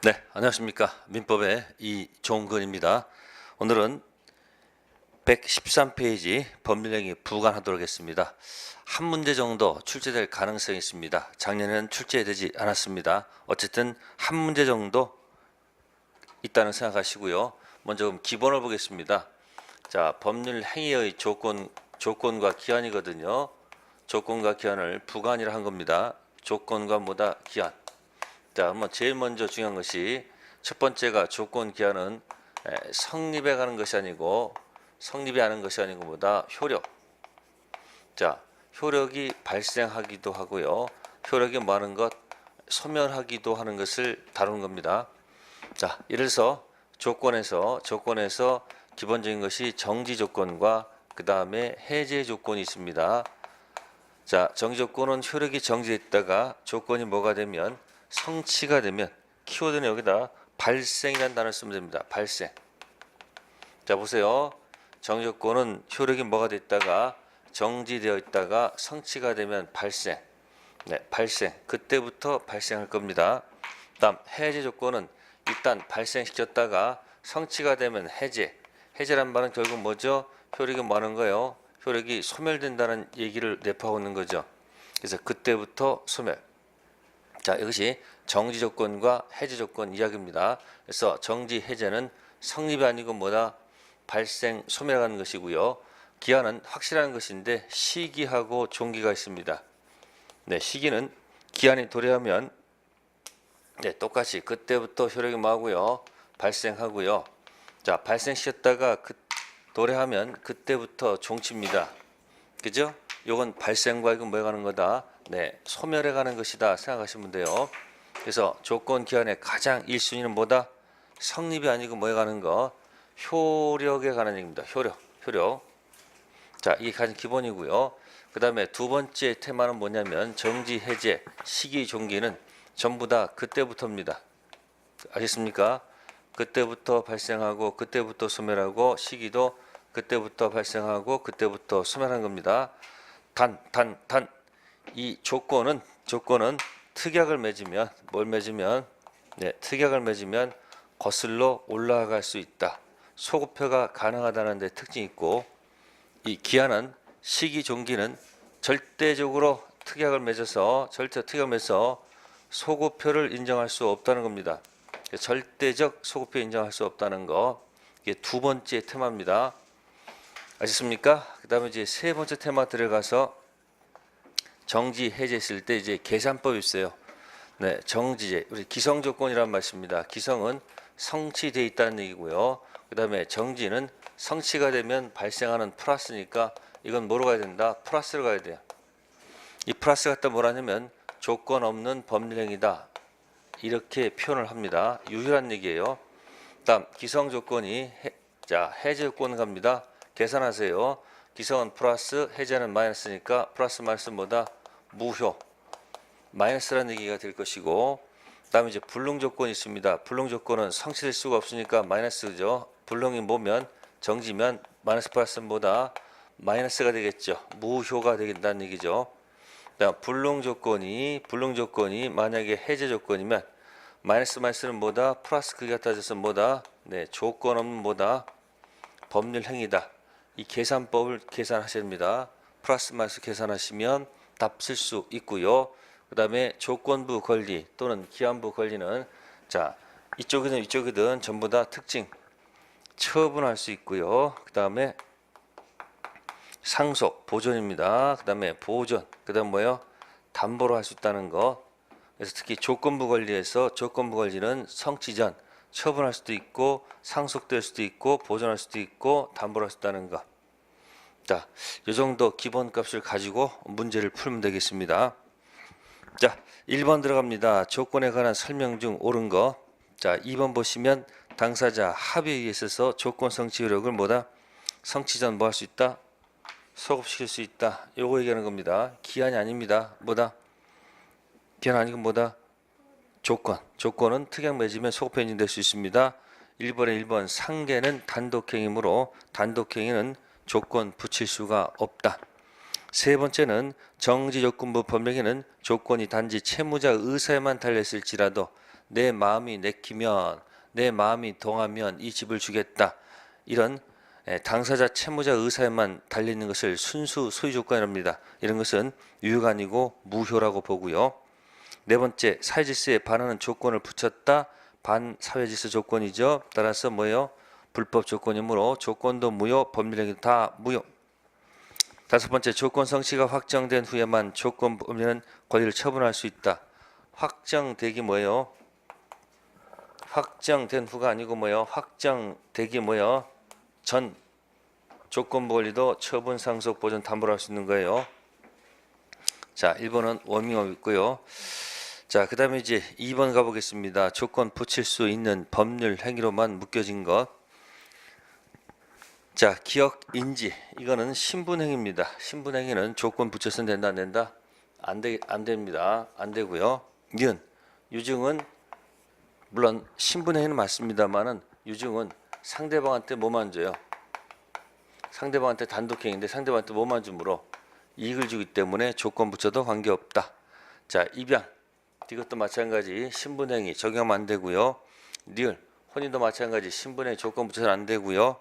네, 안녕하십니까. 민법의 이종근입니다. 오늘은 113페이지 법률행위 부관하도록 하겠습니다. 한 문제 정도 출제될 가능성이 있습니다. 작년에는 출제되지 않았습니다. 어쨌든 한 문제 정도 있다는 생각하시고요. 먼저 그럼 기본을 보겠습니다. 자, 법률 행위의 조건과 기한이거든요. 조건과 기한을 부관이라 한 겁니다. 조건과 뭐다? 기한. 자, 제일 먼저 중요한 것이 첫 번째가 조건 기한은 성립해 가는 것이 아니고 뭐다? 효력. 자, 효력이 발생하기도 하고요. 효력이 많은 것, 소멸하기도 하는 것을 다루는 겁니다. 자, 예를 들어서 조건에서 기본적인 것이 정지 조건과 그 다음에 해제 조건이 있습니다. 자, 정지 조건은 효력이 정지했다가 조건이 뭐가 되면 성취가 되면 키워드는 여기다 발생이라는 단어를 쓰면 됩니다. 발생. 자, 보세요. 정지 조건은 효력이 뭐가 됐다가 정지되어 있다가 성취가 되면 발생. 네, 발생. 그때부터 발생할 겁니다. 다음 해제 조건은 일단 발생시켰다가 성취가 되면 해제. 해제란 말은 결국 뭐죠? 효력이 많은 거예요. 효력이 소멸된다는 얘기를 내포하고 있는 거죠. 그래서 그때부터 소멸. 자, 이것이 정지 조건과 해제 조건 이야기입니다. 그래서 정지 해제는 성립이 아니고 뭐다? 발생, 소멸하는 것이고요. 기한은 확실한 것인데 시기하고 종기가 있습니다. 네, 시기는 기한이 도래하면 똑같이 그때부터 효력이 뭐하고요? 발생하고요. 자, 발생시켰다가 도래하면 그때부터 종치입니다. 그죠? 요건 발생과 이건 뭐에 가는 거다? 네, 소멸해 가는 것이다 생각하시면 돼요. 그래서 조건 기한의 가장 1순위는 뭐다? 성립이 아니고 뭐에 가는 거? 효력에 가는 얘기입니다. 효력. 자, 이게 가장 기본이고요. 그 다음에 두 번째 테마는 뭐냐면 정지, 해제, 시기, 종기는 전부 다 그때부터입니다. 아셨습니까? 그때부터 발생하고 그때부터 소멸하고 시기도 그때부터 발생하고 그때부터 소멸한 겁니다. 이 조건은 특약을 맺으면 특약을 맺으면 거슬러 올라갈 수 있다. 소급표가 가능하다는 데 특징이 있고, 이 기한은 시기 종기는 절대적으로 특약을 맺어서 소급표를 인정할 수 없다는 겁니다. 절대적 소급표 인정할 수 없다는 거, 이게 두 번째 테마입니다. 아셨습니까? 그 다음에 이제 세 번째 테마 들어가서 정지 해제했을 때 이제 계산법이 있어요. 네, 정지제. 우리 기성 조건이란 말씀입니다. 기성은 성취되어 있다는 얘기고요. 그 다음에 정지는 성취가 되면 발생하는 플러스니까 이건 뭐로 가야 된다? 플러스로 가야 돼요. 이 플러스 갖다 뭐라냐면 조건 없는 법률행위다. 이렇게 표현을 합니다. 유일한 얘기예요. 다음 기성 조건이 해제 조건 갑니다. 계산하세요. 기성은 플러스, 해제는 마이너스니까 플러스 마이너스 뭐다? 무효. 마이너스라는 얘기가 될 것이고, 다음에 이제 불능 조건이 있습니다. 불능 조건은 성취될 수가 없으니까 마이너스죠. 불능이 뭐면 정지면 마이너스 플러스 뭐다? 마이너스가 되겠죠. 무효가 되겠다는 얘기죠. 다음 불능 조건이 만약에 해제 조건이면 마이너스는 뭐다? 플러스 크기가 따져서 뭐다? 네, 조건 없는 뭐다? 법률 행위다. 이 계산법을 계산하셔야 됩니다. 플러스 마이너스 계산하시면 답 쓸 수 있고요. 그 다음에 조건부 권리 또는 기한부 권리는 자, 이쪽이든 전부 다 특징 처분할 수 있고요. 그 다음에 상속 보존입니다. 그 다음에 보존, 그 다음 뭐예요? 담보로 할 수 있다는 거. 그래서 특히 조건부 권리에서 조건부 권리는 성취 전 처분할 수도 있고 상속될 수도 있고 보존할 수도 있고 담보로 할 수 있다는 거. 자, 이 정도 기본값을 가지고 문제를 풀면 되겠습니다. 자, 1번 들어갑니다. 조건에 관한 설명 중 옳은 거. 자, 2번 보시면 당사자 합의에 의해서 조건 성취 효력을 뭐다? 성취 전 뭐 할 수 있다? 소급시킬 수 있다. 요거 얘기하는 겁니다. 기한이 아닙니다. 뭐다? 기한 아니고 뭐다? 조건은 특약 맺으면 소급표 인정될 수 있습니다. 1번에 1번 상계는 단독행위이므로 단독행위는 조건 붙일 수가 없다. 세 번째는 정지조건부 법령에는 조건이 단지 채무자 의사에만 달렸을지라도 내 마음이 내키면, 내 마음이 동하면 이 집을 주겠다, 이런 당사자 채무자 의사에만 달리는 것을 순수 소유조건이랍니다. 이런 것은 유효가 아니고 무효라고 보고요. 네 번째, 사회질서에 반하는 조건을 붙였다. 반사회질서 조건이죠. 따라서 뭐예요? 불법 조건이므로 조건도 무효, 법률행위도 다 무효. 다섯 번째, 조건 성취가 확정된 후에만 조건 범위는 권리를 처분할 수 있다. 확정되기 뭐예요? 확정된 후가 아니고 뭐예요? 확정되기 뭐예요? 전 조건부 권리도 처분 상속 보전 담보로 할 수 있는 거예요. 자, 1번은 워밍업 있고요. 자, 그 다음에 이제 2번 가보겠습니다. 조건 붙일 수 있는 법률 행위로만 묶여진 것. 자, 기억 인지, 이거는 신분행위입니다. 신분행위는 조건 붙여서는 된다 안 된다? 안 됩니다. 안 되고요. 니은, 유증은 물론 신분행위는 맞습니다만은 유증은 상대방한테 뭐만 줘요? 상대방한테 단독행위인데 상대방한테 뭐만 주므로 이익을 주기 때문에 조건 붙여도 관계없다. 자, 입양, 이것도 마찬가지 신분행위 적용하면 안 되고요. 니을, 혼인도 마찬가지 신분행위 조건 붙여서는 안 되고요.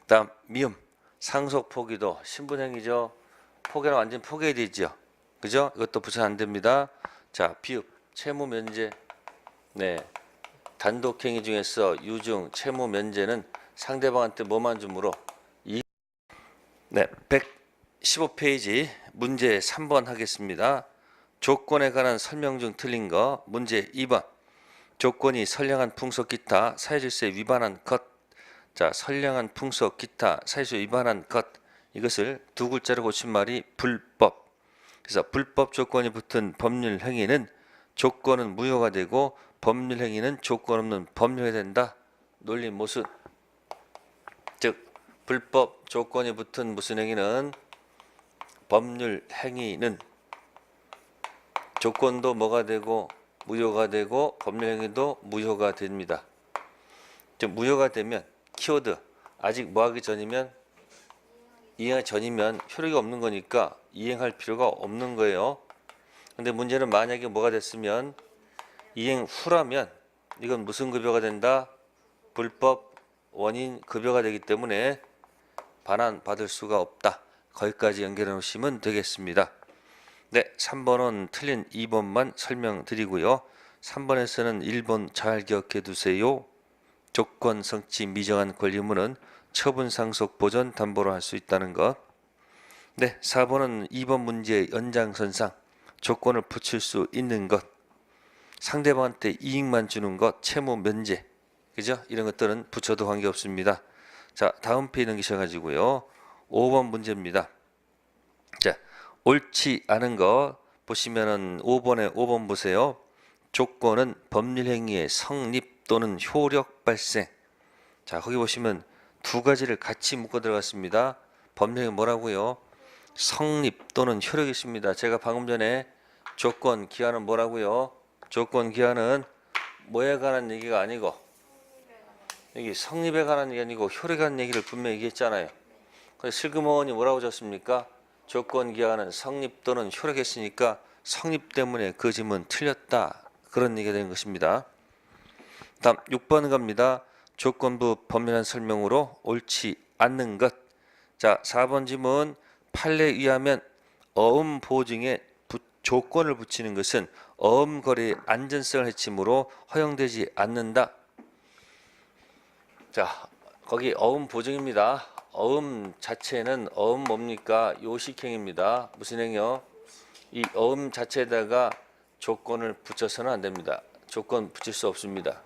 다음 미음, 상속 포기도 신분행위죠. 포기는 완전 포기해야 되죠. 그죠? 이것도 붙여서 안 됩니다. 자, 비읍, 채무 면제. 네, 단독행위 중에서 유증, 채무 면제는 상대방한테 뭐만 주므로 네, 115페이지 문제 3번 하겠습니다. 조건에 관한 설명 중 틀린 거. 문제 2번. 조건이 선량한 풍속 기타 사회질서에 위반한 것. 자, 선량한 풍속 기타 사회질서에 위반한 것. 이것을 두 글자로 고친 말이 불법. 그래서 불법 조건이 붙은 법률 행위는 조건은 무효가 되고 법률 행위는 조건 없는 법률이 된다. 논리 모순. 즉 불법 조건이 붙은 무슨 행위는 법률 행위는 조건도 뭐가 되고 무효가 되고 법률 행위도 무효가 됩니다. 즉 무효가 되면 키워드 아직 뭐하기 전이면 이행하기 전이면 효력이 없는 거니까 이행할 필요가 없는 거예요. 근데 문제는 만약에 뭐가 됐으면 이행 후라면 이건 무슨 급여가 된다? 불법 원인 급여가 되기 때문에 반환 받을 수가 없다. 거기까지 연결해 놓으시면 되겠습니다. 네, 3번은 틀린 2번만 설명드리고요. 3번에서는 1번 잘 기억해 두세요. 조건 성취 미정한 권리 의무는 처분 상속 보전 담보로 할 수 있다는 것. 네, 4번은 2번 문제의 연장선상 조건을 붙일 수 있는 것, 상대방한테 이익만 주는 것, 채무 면제, 그죠? 이런 것들은 붙여도 관계없습니다. 자, 다음 페이지 넘기셔가지고요. 5번 문제입니다. 자, 옳지 않은 거 보시면은 5번 보세요. 조건은 법률 행위의 성립 또는 효력 발생. 자, 거기 보시면 두 가지를 같이 묶어 들어갔습니다. 법률 행위 뭐라고요? 성립 또는 효력이 있습니다. 제가 방금 전에 조건 기한은 뭐라고요? 조건 기한은 뭐에 관한 얘기가 아니고 여기 성립에 관한 얘기 아니고 효력에 관한 얘기를 분명히 얘기했잖아요. 그래서 슬그머니 뭐라고 줬습니까? 조건 기한은 성립 또는 효력했으니까 성립 때문에 그 질문 틀렸다. 그런 얘기가 되는 것입니다. 다음 6번 갑니다. 조건부 법률안 설명으로 옳지 않는 것. 자, 4번 질문 판례에 의하면 어음 보증에 조건을 붙이는 것은 어음 거래의 안전성을 해치므로 허용되지 않는다. 자, 거기 어음 보증입니다. 어음 자체는 어음 뭡니까? 요식행입니다. 무슨 행위요? 이 어음 자체에다가 조건을 붙여서는 안 됩니다. 조건 붙일 수 없습니다.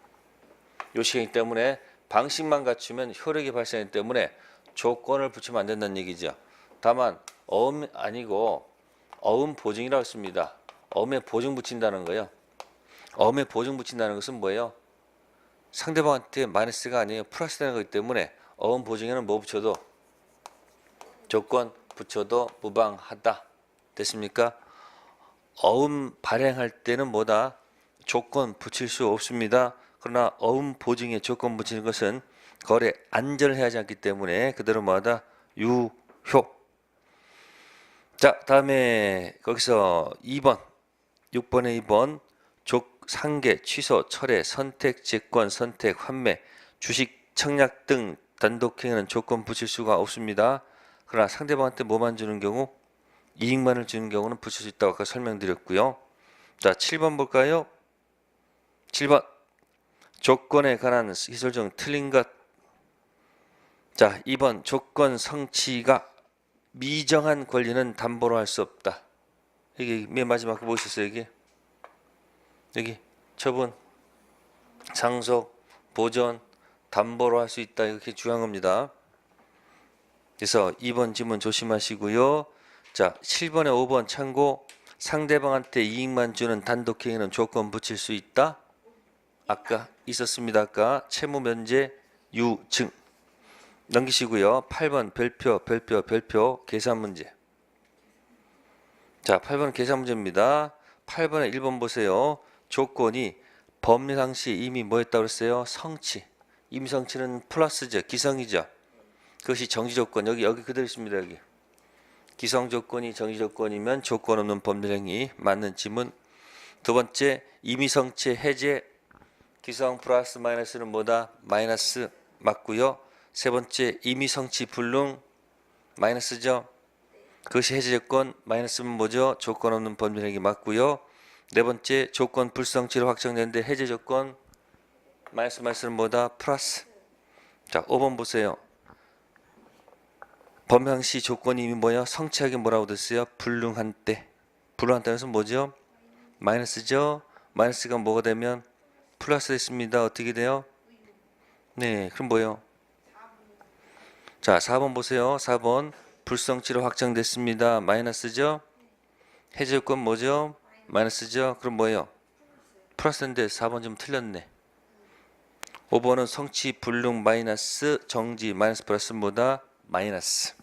요식행위 때문에 방식만 갖추면 효력이 발생하기 때문에 조건을 붙이면 안 된다는 얘기죠. 다만 어음 아니고 어음 보증이라고 했습니다. 어음에 보증 붙인다는 거예요. 어음에 보증 붙인다는 것은 뭐예요? 상대방한테 마이너스가 아니에요. 플러스 되는 거기 때문에 어음 보증에는 뭐 붙여도 조건 붙여도 무방하다. 됐습니까? 어음 발행할 때는 뭐다? 조건 붙일 수 없습니다. 그러나 어음 보증에 조건 붙이는 것은 거래 안전을 해하지 않기 때문에 그대로 뭐하다? 유효. 자, 다음에 거기서 2번, 6번에 2번 상계, 취소, 철회, 선택, 재권, 선택, 환매, 주식, 청약 등 단독행위는 조건 붙일 수가 없습니다. 그러나 상대방한테 뭐만 주는 경우? 이익만을 주는 경우는 붙일 수 있다고 아까 설명드렸고요. 자, 7번 볼까요? 7번 조건에 관한 기술적 틀린 것. 자, 2번 조건 성취가 미정한 권리는 담보로 할 수 없다. 여기 맨 마지막 거 보셨어요? 여기 처분, 상속, 보존, 담보로 할 수 있다. 이렇게 중요한 겁니다. 그래서 2번 지문 조심하시고요. 자, 7번에 5번 참고 상대방한테 이익만 주는 단독행위는 조건 붙일 수 있다. 아까 있었습니다. 아까 채무 면제 유증 넘기시고요. 8번 별표 계산 문제. 자, 8번 계산 문제입니다. 8번에 1번 보세요. 조건이 법률상시 이미 뭐였다고 그랬어요? 성취. 이미 성취는 플러스죠. 기성이죠. 그것이 정지조건. 여기 그대로 있습니다. 여기. 기성조건이 정지조건이면 조건 없는 법률행위. 맞는 지문. 두 번째, 이미 성취 해제. 기성 플러스 마이너스는 뭐다? 마이너스. 맞고요. 세 번째, 이미 성취 불능. 마이너스죠. 그것이 해제 조건. 마이너스는 뭐죠? 조건 없는 법률행위. 맞고요. 네 번째, 조건 불성취로 확정되는데 해제 조건. 마이너스는 뭐다? 플러스. 자, 5번 보세요. 법상시 조건이 이미 뭐야? 성취하기 뭐라고 됐어요? 불능한 때. 불능한 때는 뭐죠? 마이너스죠. 마이너스가 뭐가 되면 플러스 됐습니다. 어떻게 돼요? 네, 그럼 뭐요? 자, 4번 보세요. 4번 불성취로 확정됐습니다. 마이너스죠. 해제 조건 뭐죠? 마이너스죠. 그럼 뭐예요? 플러스인데 4번 좀 틀렸네. 5번은 성취 불능 마이너스 정지 마이너스 플러스 뭐다? 마이너스.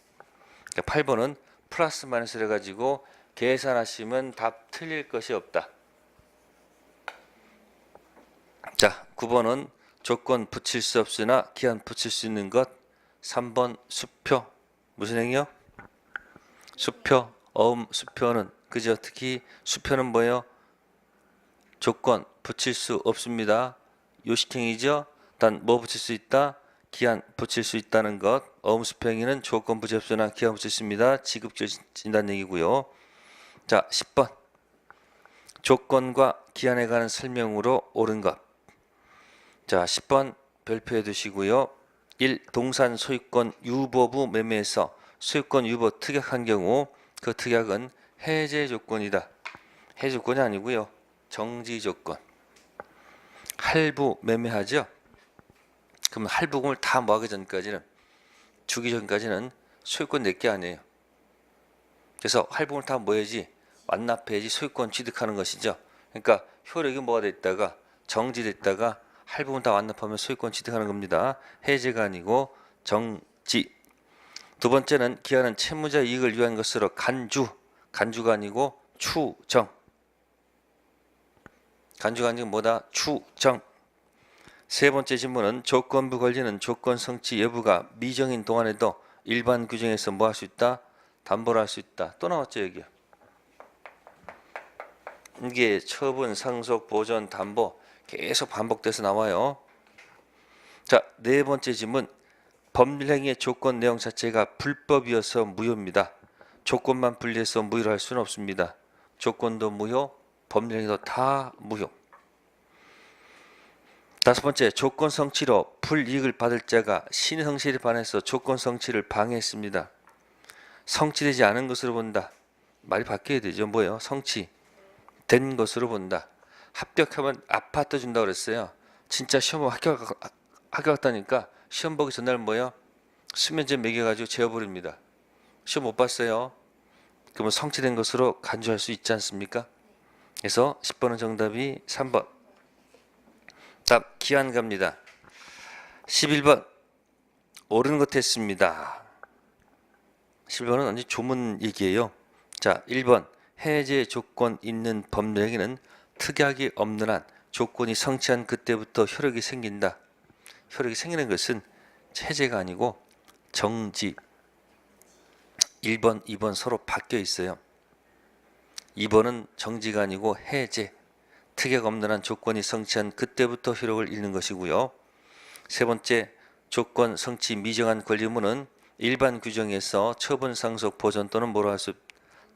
그러니까 8번은 플러스 마이너스를 가지고 계산하시면 답 틀릴 것이 없다. 자, 9번은 조건 붙일 수 없으나 기한 붙일 수 있는 것. 3번 수표. 무슨 행위요? 수표. 수표는 그죠? 특히 수표는 뭐예요? 조건 붙일 수 없습니다. 요식행위죠. 단 뭐 붙일 수 있다? 기한 붙일 수 있다는 것. 수표행위는 조건 붙일 수 없으나 기한 붙일 수 있습니다. 지급진단 얘기고요. 자, 10번 조건과 기한에 관한 설명으로 옳은 것. 자, 10번 별표해 두시고요. 1. 동산 소유권 유보부 매매에서 소유권 유보 특약한 경우 그 특약은 해제 조건이다. 해제 조건이 아니고요. 정지 조건. 할부 매매하죠. 그럼 할부금을 다 모아기 전까지는 주기 전까지는 소유권 내게 아니에요. 그래서 할부금을 다 모아야지 완납해야지 소유권 취득하는 것이죠. 그러니까 효력이 뭐가 됐다가 정지됐다가 할부금 다 완납하면 소유권 취득하는 겁니다. 해제가 아니고 정지. 두 번째는 기한은 채무자 이익을 위한 것으로 간주가 아니고 추정. 간주가 아니고 뭐다? 추정. 세 번째 질문은 조건부 권리는 조건 성취 여부가 미정인 동안에도 일반 규정에서 뭐 할 수 있다? 담보를 할 수 있다. 또 나왔죠 여기. 이게 처분, 상속, 보존, 담보 계속 반복돼서 나와요. 자, 네 번째 질문. 법률행위의 조건 내용 자체가 불법이어서 무효입니다. 조건만 분리해서 무효로 할 수는 없습니다. 조건도 무효, 법률행위도 다 무효. 다섯 번째, 조건 성취로 불이익을 받을 자가 신의 성실에 반해서 조건 성취를 방해했습니다. 성취되지 않은 것으로 본다. 말이 바뀌어야 되죠. 뭐예요? 성취된 것으로 본다. 합격하면 아파트 준다고 그랬어요. 진짜 시험 합격했다니까 시험 보기 전날 뭐예요? 수면제 먹여가지고 재워버립니다. 시험 못 봤어요. 그러면 성취된 것으로 간주할 수 있지 않습니까? 그래서 10번은 정답이 3번. 답 기한 갑니다. 11번 옳은 것 했습니다. 11번은 완전 조문 얘기예요. 자, 1번 해제 조건 있는 법률행위는 특약이 없는 한 조건이 성취한 그때부터 효력이 생긴다. 효력이 생기는 것은 해제가 아니고 정지. 1번, 2번 서로 바뀌어 있어요. 2번은 정지가 아니고 해제, 특약 없는 한 조건이 성취한 그때부터 효력을 잃는 것이고요. 세 번째, 조건 성취 미정한 권리무는 일반 규정에서 처분 상속 보전 또는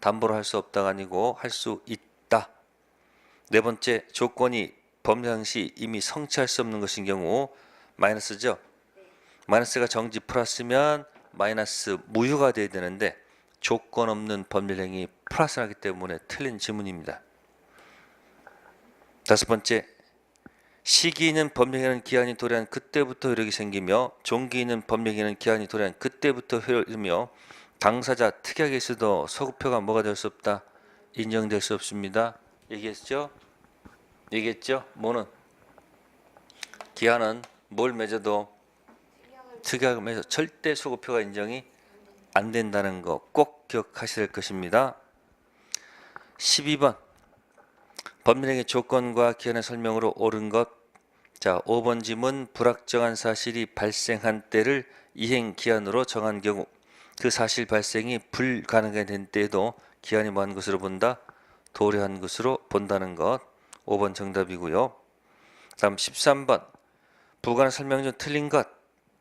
담보로 할 수 없다가 아니고 할 수 있다. 네 번째, 조건이 법령 시 이미 성취할 수 없는 것인 경우 마이너스죠. 마이너스가 정지 플러스면 마이너스 무효가 돼야 되는데 조건 없는 법률행위 플러스하기 때문에 틀린 지문입니다. 다섯 번째, 시기 있는 법령에는 기한이 도래한 그때부터 효력이 생기며 종기 있는 법령에는 기한이 도래한 그때부터 효력을 잃으며 당사자 특약에 있어도 소급표가 뭐가 될 수 없다? 인정될 수 없습니다. 얘기했죠? 뭐는? 기한은 뭘 맺어도 특약을 맺어 절대 소급표가 인정이 안 된다는 거 꼭 기억하셔야 될 것입니다. 12번 법률행위 조건과 기한의 설명으로 옳은 것. 자, 5번 지문 불확정한 사실이 발생한 때를 이행 기한으로 정한 경우 그 사실 발생이 불가능하게 된 때에도 기한이 뭐한 것으로 본다? 도래한 것으로 본다는 것. 5번 정답이고요. 다음 13번 부관의 설명 중 틀린 것.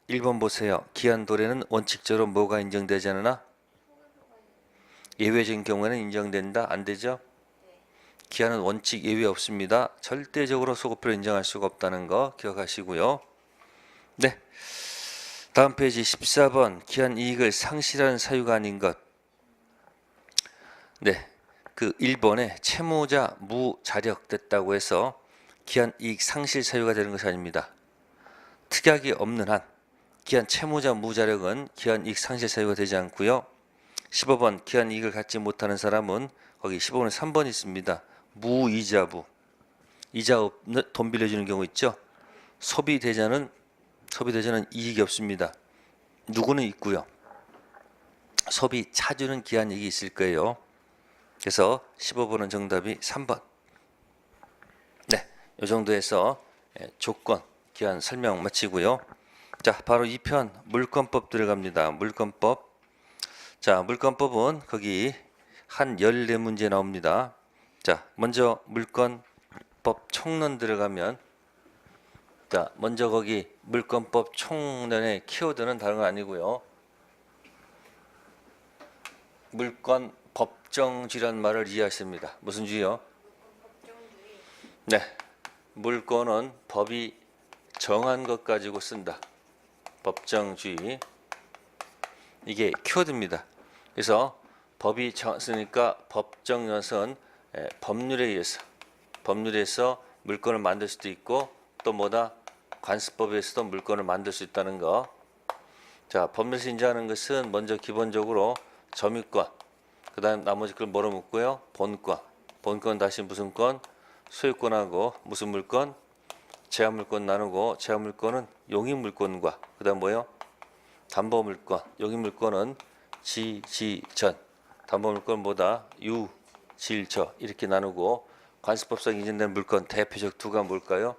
1번 보세요. 기한 도래는 원칙적으로 뭐가 인정되지 않으나? 예외적인 경우에는 인정된다. 안 되죠? 기한은 원칙 예외 없습니다. 절대적으로 소급표를 인정할 수가 없다는 거 기억하시고요. 네. 다음 페이지 14번 기한 이익을 상실하는 사유가 아닌 것. 네. 그 1번에 채무자 무자력됐다고 해서 기한 이익 상실 사유가 되는 것이 아닙니다. 특약이 없는 한 기한 채무자 무자력은 기한 이익 상실 사유가 되지 않고요. 15번 기한 이익을 갖지 못하는 사람은 거기 15번에 3번 있습니다. 무이자부. 이자 없는 돈 빌려주는 경우 있죠. 소비대자는 이익이 없습니다. 누구는 있고요. 소비 차주는 기한 이익이 있을 거예요. 그래서 15번은 정답이 3번. 네, 이 정도에서 조건, 기한 설명 마치고요. 자, 바로 2편 물권법 들어갑니다. 물권법. 자, 물권법은 거기 한 14문제 나옵니다. 자, 먼저 물권법 총론 들어가면 자, 먼저 거기 물권법 총론의 키워드는 다른 건 아니고요. 물권 법정주의란 말을 이해하십니다. 무슨 주의요? 네, 물권은 법이 정한 것 가지고 쓴다. 법정주의. 이게 키워드입니다. 그래서 법이 쓰니까 법정연은 법률에 의해서 물권을 만들 수도 있고 또 뭐다? 관습법에 의해서도 물권을 만들 수 있다는 거. 자, 법률에서 인정하는 것은 먼저 기본적으로 점유권, 그 다음 나머지 걸 뭐로 묶고요? 본권. 본권 다시 무슨 권? 소유권하고 무슨 물권? 제한물권 나누고 제한물권은 용익물권과 그 다음 뭐요? 담보물권. 용익물권은 지지전. 담보물권 뭐다? 유, 질저 이렇게 나누고 관습법상 인정된 물권 대표적 두가 뭘까요?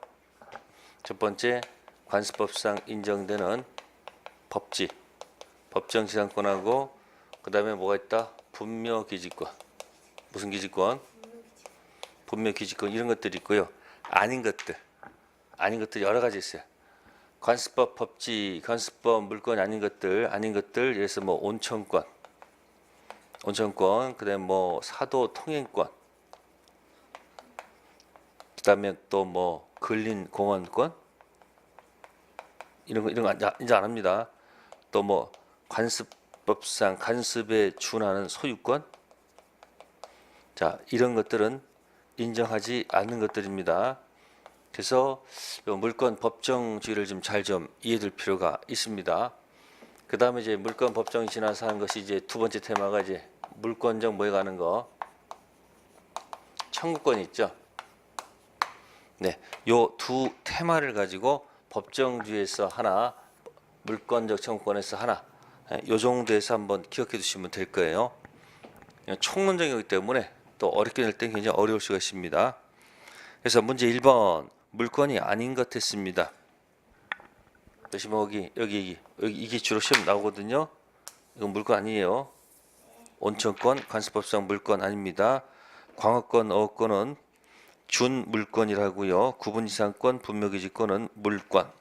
첫 번째 관습법상 인정되는 법지, 법정지상권하고 그 다음에 뭐가 있다? 분묘기지권. 무슨 기지권? 분묘기지권 이런 것들이 있고요. 아닌 것들 여러 가지 있어요. 관습법 법지, 관습법 물건이 아닌 것들, 예를 뭐 온천권, 그다음에 뭐 사도 통행권, 그다음에 또 뭐 근린 공원권 이런 거 이제 안 합니다. 또 뭐 관습법상 관습에 준하는 소유권, 자 이런 것들은 인정하지 않는 것들입니다. 그래서 물권 법정주의를 좀 잘 좀 이해될 필요가 있습니다. 그 다음에 이제 물권 법정이 지나서 하는 것이 이제 두 번째 테마가 이제 물권적 뭐에 가는 거 청구권이 있죠. 네, 요 두 테마를 가지고 법정주의에서 하나, 물권적 청구권에서 하나, 요 정도에서 한번 기억해 두시면 될 거예요. 총론적이기 때문에 또 어렵게 될 때 굉장히 어려울 수가 있습니다. 그래서 문제 1번 물권이 아닌 것 했습니다. 여기 이게 주로 시험 나오거든요. 이건 물권 아니에요. 온천권 관습법상 물권 아닙니다. 광어권, 어업권은 준 물권이라고요. 구분 이상권, 분묘기지권은 물권.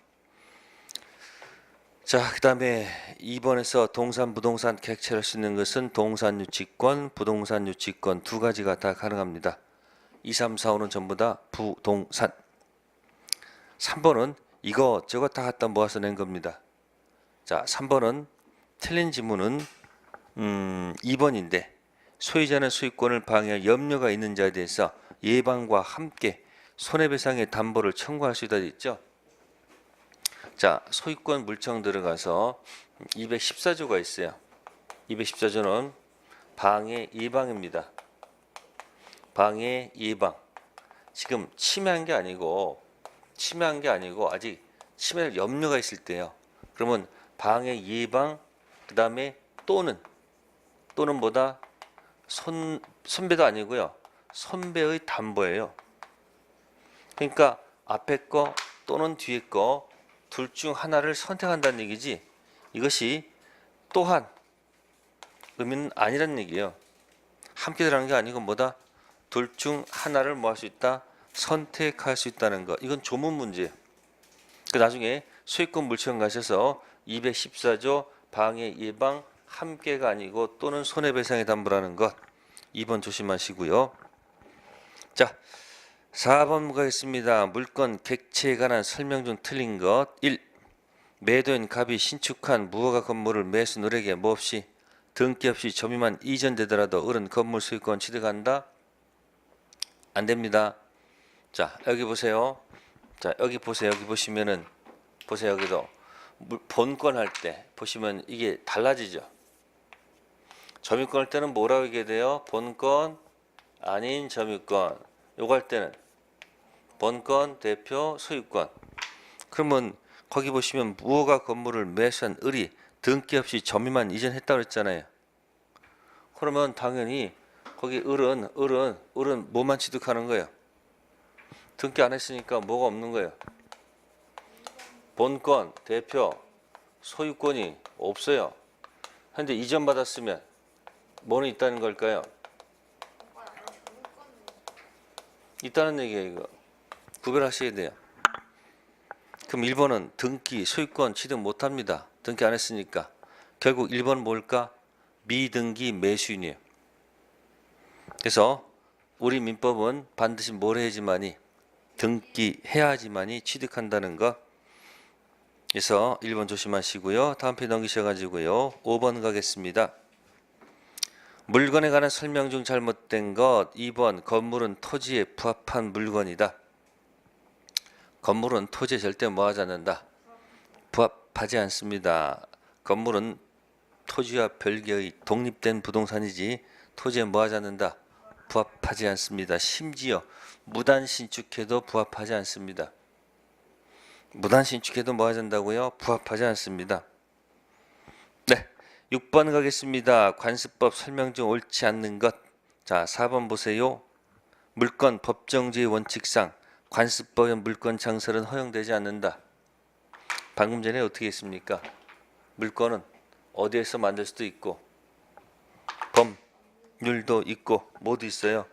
자, 그 다음에 2번에서 동산, 부동산 객체를 할 수 있는 것은 동산 유치권, 부동산 유치권 두 가지가 다 가능합니다. 2, 3, 4, 5는 전부 다 부동산. 3번은 이거 저거 다 갖다 모아서 낸 겁니다. 자, 3번은 틀린 지문은 2번인데 소유자는 소유권을 방해할 염려가 있는 자에 대해서 예방과 함께 손해배상의 담보를 청구할 수 있다 했죠. 자, 소유권 물청 들어가서 214조가 있어요. 214조는 방해 예방입니다. 방해 예방. 지금 침해한 게 아니고 아직 침해할 염려가 있을 때요. 그러면 방해 예방 그다음에 또는 뭐다? 손배도 아니고요. 손배의 담보예요. 그러니까 앞에 거 또는 뒤에 거 둘 중 하나를 선택한다는 얘기지 이것이 또한 의미는 아니라는 얘기예요. 함께 들어가는 게 아니고 뭐다? 둘 중 하나를 뭐 할 수 있다? 선택할 수 있다는 거. 이건 조문 문제예요. 그 나중에 소유권 물청 가셔서 214조 방해 예방 함께가 아니고 또는 손해배상의 담보라는 것 2번 조심하시고요. 자, 4번 가겠습니다. 물건 객체에 관한 설명 중 틀린 것 1. 매도인 갑이 신축한 무허가 건물을 매수 누락에 뭐 없이 등기 없이 점유만 이전되더라도 을은 건물 소유권 취득한다? 안 됩니다. 자, 여기 보세요. 자, 여기 보세요. 여기 보시면은 보세요. 여기도 본권 할 때 보시면 이게 달라지죠. 점유권 할 때는 뭐라고 얘기해야 돼요? 본권 아닌 점유권. 요거 할 때는 본권 대표 소유권. 그러면 거기 보시면 무허가 건물을 매수한 을이 등기 없이 점유만 이전했다고 했잖아요. 그러면 당연히 거기 을은 뭐만 취득하는 거예요? 등기 안 했으니까 뭐가 없는 거예요? 본권 대표 소유권이 없어요. 현재 이전 받았으면 뭐는 있다는 걸까요? 있다는 얘기예요. 이거 구별하셔야 돼요. 그럼 1번은 등기 소유권 취득 못합니다. 등기 안 했으니까. 결국 1번은 뭘까? 미등기 매수인이에요. 그래서 우리 민법은 반드시 뭘 해야지만이 등기해야지만이 취득한다는 것. 그래서 1번 조심하시고요. 다음 페이지 넘기셔가지고요. 5번 가겠습니다. 물건에 관한 설명 중 잘못된 것 2번 건물은 토지에 부합한 물건이다. 건물은 토지에 절대 뭐하지 않는다. 부합하지 않습니다. 건물은 토지와 별개의 독립된 부동산이지 토지에 뭐하지 않는다. 부합하지 않습니다. 심지어 무단 신축해도 부합하지 않습니다. 무단 신축해도 뭐하지 않는다고요? 부합하지 않습니다. 네, 6번 가겠습니다. 관습법 설명 중 옳지 않는 것. 자, 4번 보세요. 물건 법정주의 원칙상 관습법의 물건 창설은 허용되지 않는다. 방금 전에 어떻게 했습니까? 물건은 어디에서 만들 수도 있고 법률도 있고 모두 있어요.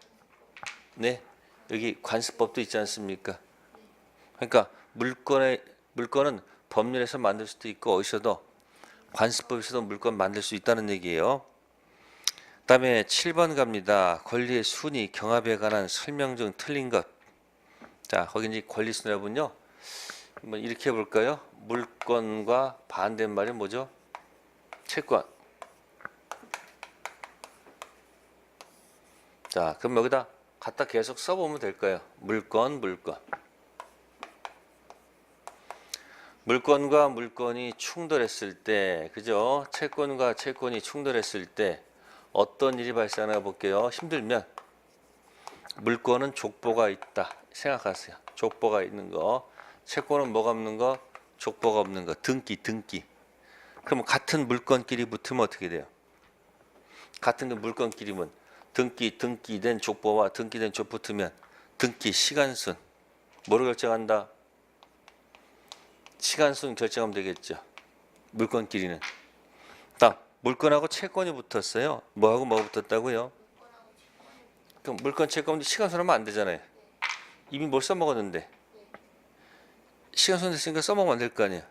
네, 여기 관습법도 있지 않습니까? 그러니까 물건은 법률에서 만들 수도 있고 어디서도 관습법에서도 물건 만들 수 있다는 얘기예요. 그 다음에 7번 갑니다. 권리의 순위 경합에 관한 설명 중 틀린 것. 자, 거기 이제 권리 순위라면요. 한번 이렇게 해볼까요? 물건과 반대말이 뭐죠? 채권. 자, 그럼 여기다 갖다 계속 써보면 될까요? 물건과 물건이 충돌했을 때, 그죠? 채권과 채권이 충돌했을 때 어떤 일이 발생하나 볼게요. 힘들면 물건은 족보가 있다 생각하세요. 족보가 있는 거. 채권은 뭐가 없는 거? 족보가 없는 거. 등기. 그러면 같은 물건끼리 붙으면 어떻게 돼요? 같은 그 물건끼리면 등기된 족보와 등기된 족보 붙으면 등기 시간순 뭐를 결정한다? 시간순 결정하면 되겠죠. 물건끼리는. 다음 물건하고 채권이 붙었어요. 뭐하고 뭐가 붙었다고요? 그럼 물건 채권 시간 손하면 안 되잖아요. 이미 뭘 써먹었는데 시간 손 됐으니까 써먹으면 안 될 거 아니에요.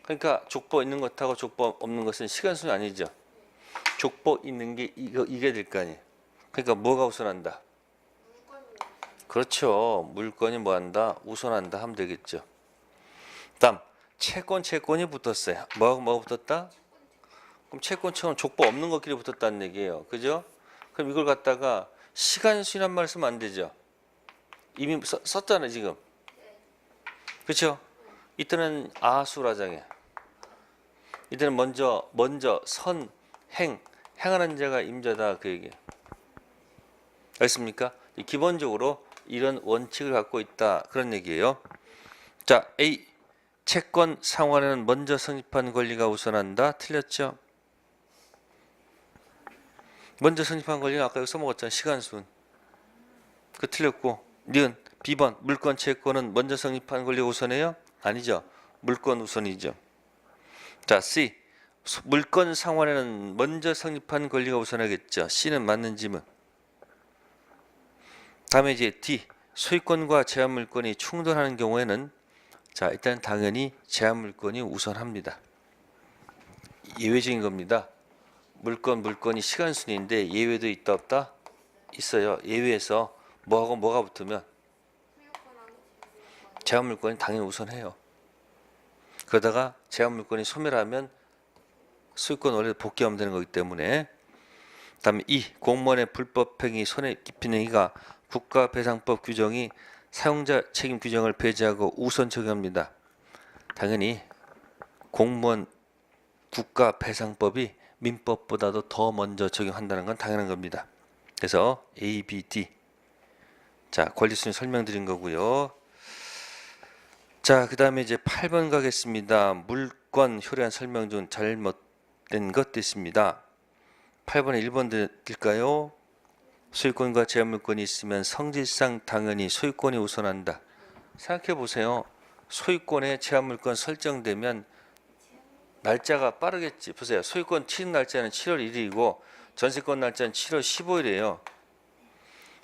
그러니까 족보 있는 것하고 족보 없는 것은 시간 손이 아니죠. 족보 있는 게 이게 될 거 아니에요. 그러니까 뭐가 우선한다? 그렇죠. 물건이 뭐한다? 우선한다 하면 되겠죠. 다음 채권이 붙었어요. 뭐하고 뭐가 붙었다? 그럼 채권처럼 족보 없는 것끼리 붙었다는 얘기예요. 그죠? 그럼 이걸 갖다가 시간순이란 말 쓰면 안 되죠. 이미 썼잖아요 지금. 그렇죠? 이때는 아수라장에. 이때는 먼저 행하는 자가 임자다 그 얘기예요. 알겠습니까? 기본적으로 이런 원칙을 갖고 있다 그런 얘기예요. 자, A 채권 상환에는 먼저 성립한 권리가 우선한다. 틀렸죠? 먼저 성립한 권리는 아까 여기 써먹었잖아요. 시간순. 그 틀렸고. 니은 B번 물건 채권은 먼저 성립한 권리가 우선해요? 아니죠. 물건 우선이죠. 자, C 물건 상환에는 먼저 성립한 권리가 우선하겠죠. C는 맞는 지문. 다음에 이제 D 소유권과 제한 물건이 충돌하는 경우에는 자 일단 당연히 제한 물건이 우선합니다. 예외적인 겁니다. 물건이 시간순위인데 예외도 있다 없다? 있어요. 예외에서 뭐하고 뭐가 붙으면 제한 물건이 당연히 우선해요. 그러다가 제한 물건이 소멸하면 소유권 원래 복귀하면 되는 거기 때문에. 다음에 공무원의 불법행위 손해 끼치는 행위가 국가배상법 규정이 사용자 책임 규정을 배제하고 우선 적용합니다. 당연히 공무원 국가배상법이 민법보다도 더 먼저 적용한다는 건 당연한 겁니다. 그래서 A, B, D. 자, 권리순위 설명드린 거고요. 자, 그 다음에 이제 8번 가겠습니다. 물권 효력한 설명 중 잘못된 것 됐습니다. 8번에 1번 드릴까요? 소유권과 제한물권이 있으면 성질상 당연히 소유권이 우선한다. 생각해 보세요. 소유권에 제한물권 설정되면 날짜가 빠르겠지. 보세요. 소유권 취득 날짜는 7월 1일이고 전세권 날짜는 7월 15일이에요.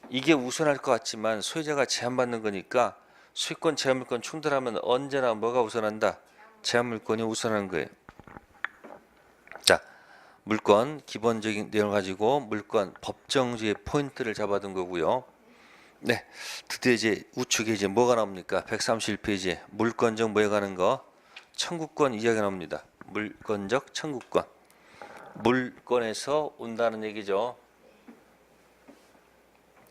이게 우선할 것 같지만 소유자가 제한받는 거니까 소유권 제한물권 충돌하면 언제나 뭐가 우선한다? 제한물권이 우선하는 거예요. 자, 물권 기본적인 내용을 가지고 물권 법정주의 포인트를 잡아둔 거고요. 네, 드디어 이제 우측에 이제 뭐가 나옵니까? 131페이지에 물권적 뭐에 가는 거? 청구권 이야기가 나옵니다. 물권적 청구권. 물권에서 온다는 얘기죠.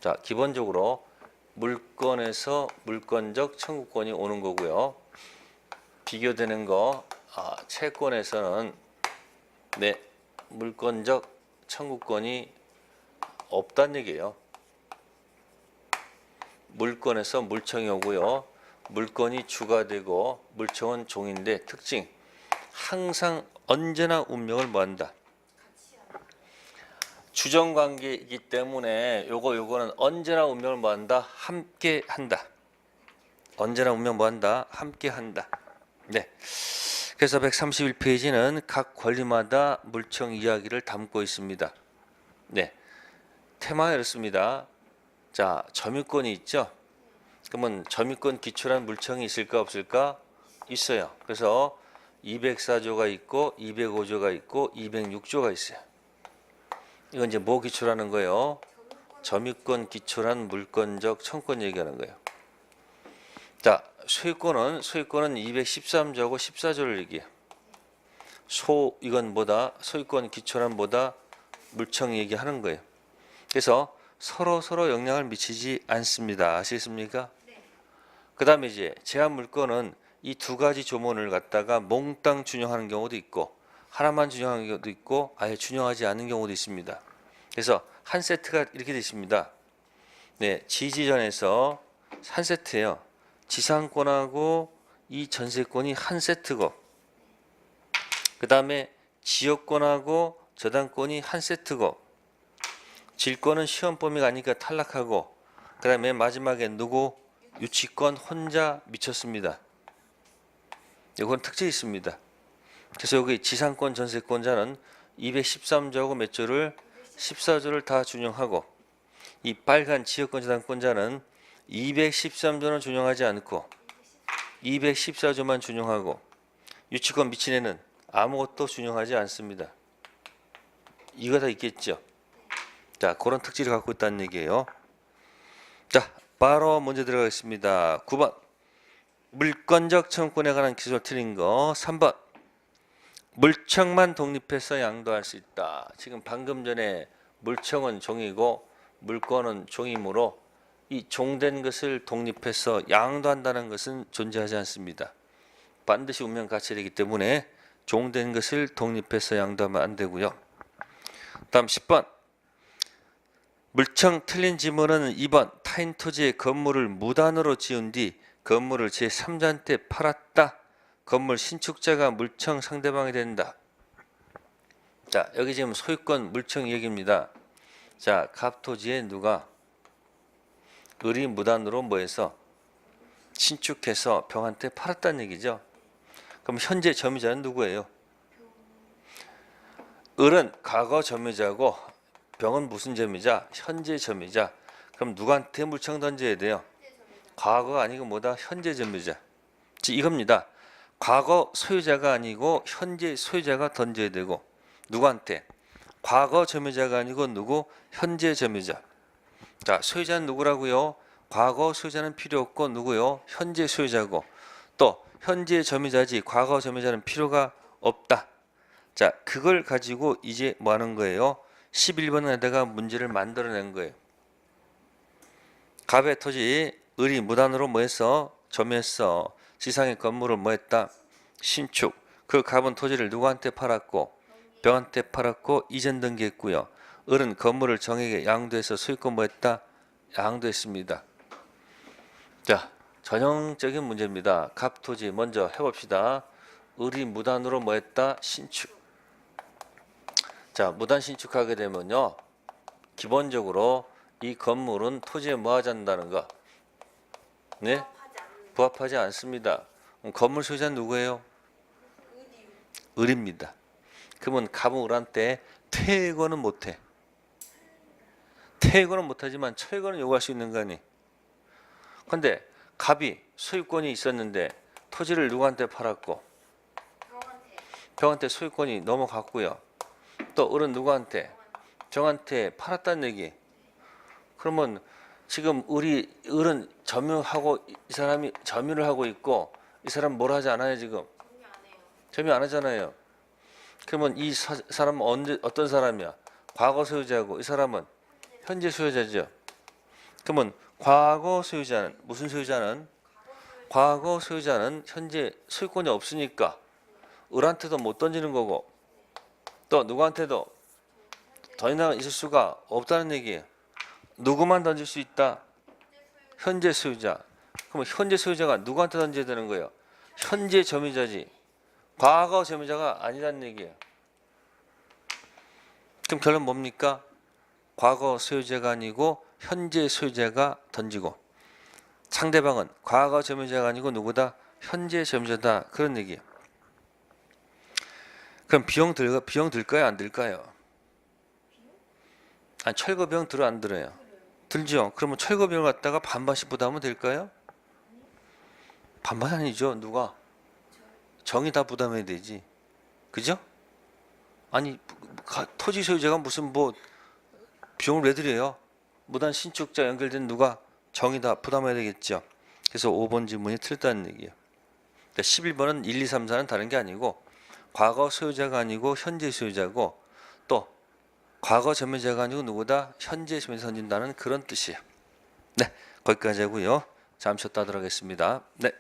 자, 기본적으로 물권에서 물권적 청구권이 오는 거고요. 비교되는 거, 채권에서는 네, 물권적 청구권이 없다는 얘기예요. 물권에서 물청이 오고요. 물권이 주가 되고 물청은 종인데 특징 항상 언제나 운명을 뭐한다? 주정관계이기 때문에 요거는 언제나 운명을 뭐한다? 함께 한다. 언제나 운명 뭐한다? 함께 한다. 네. 그래서 131페이지는 각 권리마다 물청 이야기를 담고 있습니다. 네. 테마가 이렇습니다. 자, 점유권이 있죠? 그러면 점유권 기초란 물청이 있을까 없을까? 있어요. 그래서 204조가 있고 205조가 있고 206조가 있어요. 이건 이제 뭐 기초라는 거예요? 점유권 기초란 물권적 청구권 얘기하는 거예요. 자, 소유권은 213조하고 14조를 얘기해요. 이건 뭐다? 소유권 기초란 뭐다? 물청 얘기하는 거예요. 그래서 서로 영향을 미치지 않습니다. 아시겠습니까? 네. 그 다음에 이제 제한 물권은 이 두 가지 조문을 갖다가 몽땅 준용하는 경우도 있고 하나만 준용하는 경우도 있고 아예 준용하지 않는 경우도 있습니다. 그래서 한 세트가 이렇게 되어 있습니다. 네, 지지전에서 한 세트예요. 지상권하고 이 전세권이 한 세트고 그 다음에 지역권하고 저당권이 한 세트고 질권은 시험 범위가 아니니까 탈락하고 그 다음에 마지막에 누구? 유치권 혼자 미쳤습니다. 이건 특징이 있습니다. 그래서 여기 지상권 전세권자는 213조하고 몇 조를 14조를 다 준용하고 이 빨간 지역권 저당권자는 213조는 준용하지 않고 214조만 준용하고 유치권 미친 애는 아무것도 준용하지 않습니다. 이거 다 있겠죠. 자, 그런 특질을 갖고 있다는 얘기예요. 자, 바로 문제 들어가겠습니다. 9번 물권적 청구권에 관한 기술 틀린 거. 3번 물청만 독립해서 양도할 수 있다. 지금 방금 전에 물청은 종이고 물권은 종이므로 이 종된 것을 독립해서 양도한다는 것은 존재하지 않습니다. 반드시 운명 가치이기 때문에 종된 것을 독립해서 양도하면 안 되고요. 다음 10번 물청 틀린 지문은 2번 타인 토지의 건물을 무단으로 지은 뒤 건물을 제3자한테 팔았다. 건물 신축자가 물청 상대방이 된다. 자, 여기 지금 소유권 물청 얘기입니다. 자, 갑토지에 누가 을이 무단으로 뭐해서 신축해서 병한테 팔았다는 얘기죠. 그럼 현재 점유자는 누구예요? 을은 과거 점유자고 병은 무슨 점유자? 현재 점유자. 그럼 누구한테 물청 던져야 돼요? 과거가 아니고 뭐다? 현재 점유자. 이겁니다. 과거 소유자가 아니고 현재 소유자가 던져야 되고 누구한테? 과거 점유자가 아니고 누구? 현재 점유자. 자, 소유자는 누구라고요? 과거 소유자는 필요 없고 누구요? 현재 소유자고 또 현재 점유자지 과거 점유자는 필요가 없다. 자, 그걸 가지고 이제 뭐 하는 거예요? 11번에다가 문제를 만들어낸 거예요. 갑의 토지 을이 무단으로 뭐했어? 점유했어. 지상의 건물을 뭐했다? 신축. 그 갑은 토지를 누구한테 팔았고 병한테 팔았고 이전 등기했고요. 을은 건물을 정에게 양도해서 소유권 뭐했다? 양도했습니다. 자, 전형적인 문제입니다. 갑 토지 먼저 해봅시다. 을이 무단으로 뭐했다? 신축. 자, 무단 신축하게 되면요, 기본적으로 이 건물은 토지에 뭐 하지 않는다는 거? 네? 부합하지 않습니다. 건물 소유자는 누구예요? 을입니다. 그러면 갑은 을한테 퇴거는 못해. 퇴거는 못하지만 철거는 요구할 수 있는 거 아니? 근데 갑이 소유권이 있었는데 토지를 누구한테 팔았고 병한테 소유권이 넘어갔고요. 또 을은 누구한테? 정한테 팔았다는 얘기. 그러면 지금 을은 점유하고 이 사람이 점유를 하고 있고 이 사람 뭘 하지 않아요 지금? 점유 안 하잖아요. 그러면 이 사람은 어떤 사람이야? 과거 소유자고 이 사람은 현재 소유자죠. 그러면 과거 소유자는 무슨 소유자는? 과거 소유자는 현재 소유권이 없으니까 을한테도 못 던지는 거고 또 누구한테도 더 이상 있을 수가 없다는 얘기예요. 누구만 던질 수 있다? 현재 소유자. 그럼 현재 소유자가 누구한테 던져야 되는 거예요? 현재 점유자지. 과거 점유자가 아니라는 얘기예요. 그럼 결론 뭡니까? 과거 소유자가 아니고 현재 소유자가 던지고 상대방은 과거 점유자가 아니고 누구다? 현재 점유자다. 그런 얘기예요. 그럼 비용 들까요? 안 들까요? 아니, 철거 비용 들어 안 들어요? 들죠. 그러면 철거 비용을 갖다가 반반씩 부담하면 될까요? 반반 아니죠. 누가? 정이 다 부담해야 되지. 그죠? 아니, 토지 소유자가 무슨 뭐 비용을 왜 드려요? 무단 신축자 연결된 누가? 정이 다 부담해야 되겠죠. 그래서 5번 질문이 틀렸다는 얘기예요. 그러니까 11번은 1, 2, 3, 4는 다른 게 아니고 과거 소유자가 아니고 현재 소유자고 또 과거 점유자가 아니고 누구다? 현재 점유자 던진다는 그런 뜻이에요. 네, 거기까지 하고요. 잠시 쉬었다 하도록 하겠습니다. 네.